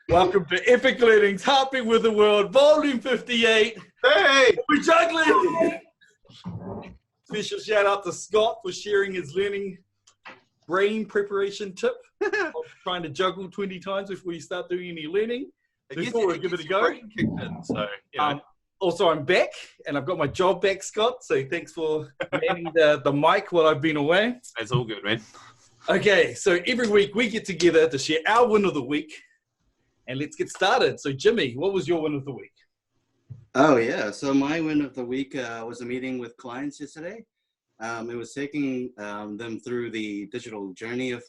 Welcome to Epic Learning's Harping with the World, Volume 58. Hey! We're juggling! Special shout out to Scott for sharing his learning brain preparation tip of trying to juggle 20 times before you start doing any learning. Before we give it a go. Also, I'm back, and I've got my job back, Scott, so thanks for manning the mic while I've been away. That's all good, man. Okay, so every week we get together to share our win of the week, and let's get started. So, Jimmy, what was your win of the week? Oh, yeah. So my win of the week was a meeting with clients yesterday. It was taking them through the digital journey of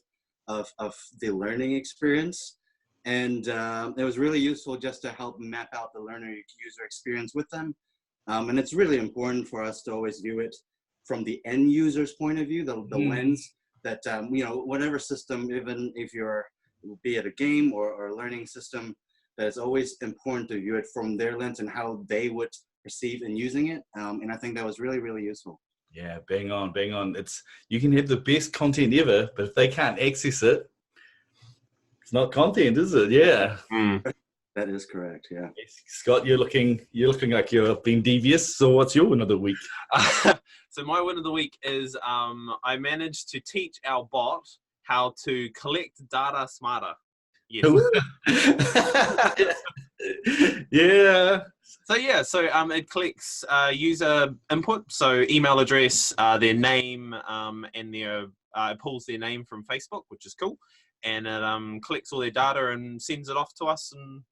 the learning experience. And it was really useful just to help map out the learner user experience with them. And it's really important for us to always view it from the end user's point of view, the lens that, whatever system, even if you're, be it a game or a learning system, that it's always important to view it from their lens and how they would perceive in using it. And I think that was really, really useful. Yeah, bang on, bang on. You can have the best content ever, but if they can't access it, it's not content, is it? Yeah. That is correct. Yeah. Scott, you're looking like you're being devious. So what's your win of the week? So my win of the week is I managed to teach our bot how to collect data smarter. Yes. Yeah. So it collects user input, so email address, their name, and it pulls their name from Facebook, which is cool. And it collects all their data and sends it off to us. And,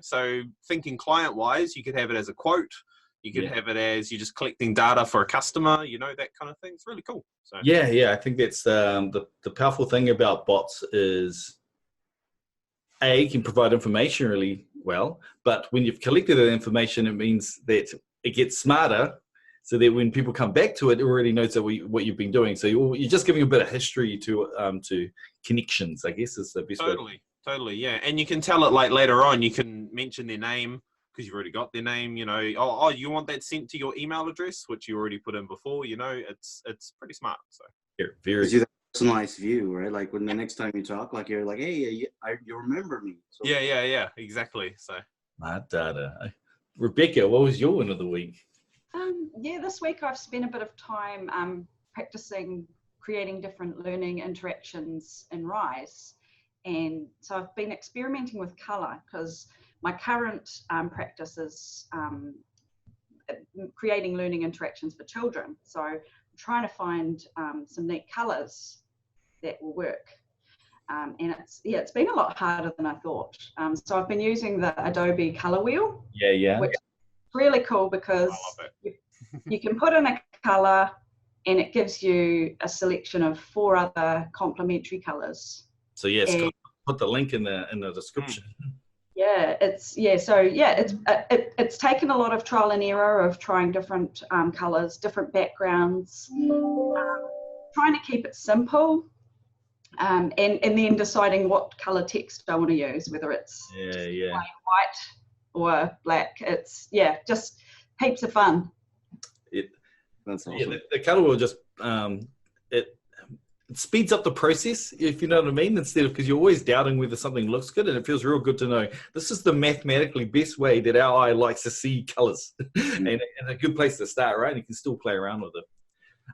so thinking client-wise, you could have it as a quote. You could have it as you're just collecting data for a customer, that kind of thing. It's really cool. So Yeah. I think that's the powerful thing about bots is, you can provide information really well, but when you've collected that information, it means that it gets smarter. So that when people come back to it, it already knows what you've been doing. So you're just giving a bit of history to connections, I guess is the best way. Totally, yeah. And you can tell it like later on, you can mention their name because you've already got their name, oh, you want that sent to your email address, which you already put in before, it's pretty smart. So very that personalized view, right? Like when the next time you talk, like you're like, hey, you remember me. So, yeah, exactly. So smart data. Rebecca, what was your win of the week? This week I've spent a bit of time practicing creating different learning interactions in Rise. And so I've been experimenting with colour because my current practice is creating learning interactions for children. So I'm trying to find some neat colours that will work. And it's been a lot harder than I thought. So I've been using the Adobe colour wheel. Yeah. Which really cool because you can put in a colour and it gives you a selection of 4 other complementary colours. So put the link in the description. It's taken a lot of trial and error of trying different colours, different backgrounds, trying to keep it simple, and then deciding what colour text I want to use, whether it's white or black. It's just heaps of fun. That's awesome. Yeah, the colour will just it speeds up the process, if you know what I mean, instead of, because you're always doubting whether something looks good, and it feels real good to know this is the mathematically best way that our eye likes to see colours. and a good place to start, right? And you can still play around with it.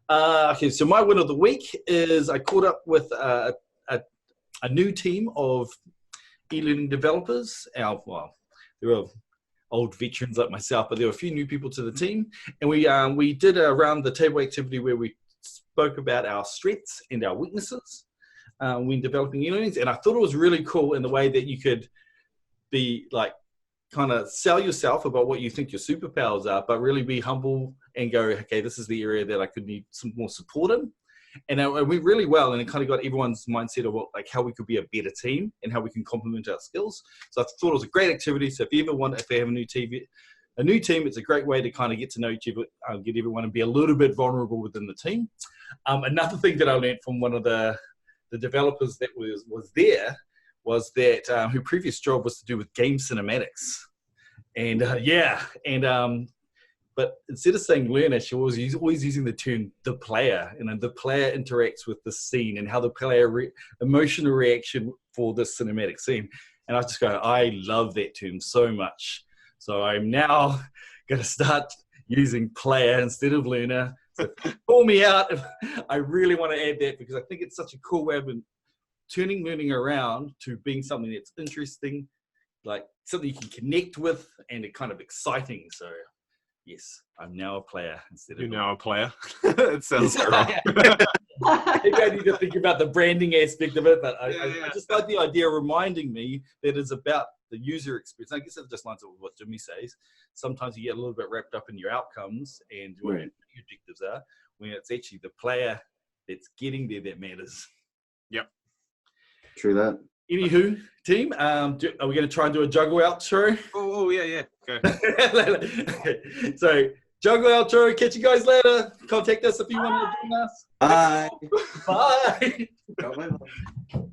Okay, so my win of the week is I caught up with a new team of e-learning developers. There were old veterans like myself, but there were a few new people to the team, and we did a round the table activity where we spoke about our strengths and our weaknesses when developing e-learnings. And I thought it was really cool in the way that you could be like kind of sell yourself about what you think your superpowers are, but really be humble and go, okay, this is the area that I could need some more support in. And it went really well, and it kind of got everyone's mindset of how we could be a better team and how we can complement our skills. So I thought it was a great activity. So if they have a new team, it's a great way to kind of get to know each other, get everyone and be a little bit vulnerable within the team. Another thing that I learned from one of the developers that was there was that her previous job was to do with game cinematics. And but instead of saying learner, she was always using the term the player, the player interacts with the scene and how the player emotional reaction for this cinematic scene. And I just go, I love that term so much. So I'm now going to start using player instead of learner. So call me out if I really want to add that, because I think it's such a cool way of turning learning around to being something that's interesting, like something you can connect with, and it kind of exciting. So yes, I'm now a player instead of... You're now a player. It sounds so wrong. Maybe I need to think about the branding aspect of it, but I just like the idea of reminding me that it's about the user experience. I guess it just lines up with what Jimmy says. Sometimes you get a little bit wrapped up in your outcomes and what your objectives are, when it's actually the player that's getting there that matters. Yep. True that. Anywho, team, are we going to try and do a juggle outro? Oh yeah. Go. Okay. So, juggle outro. Catch you guys later. Contact us if you want to join us. Bye. Bye. Bye.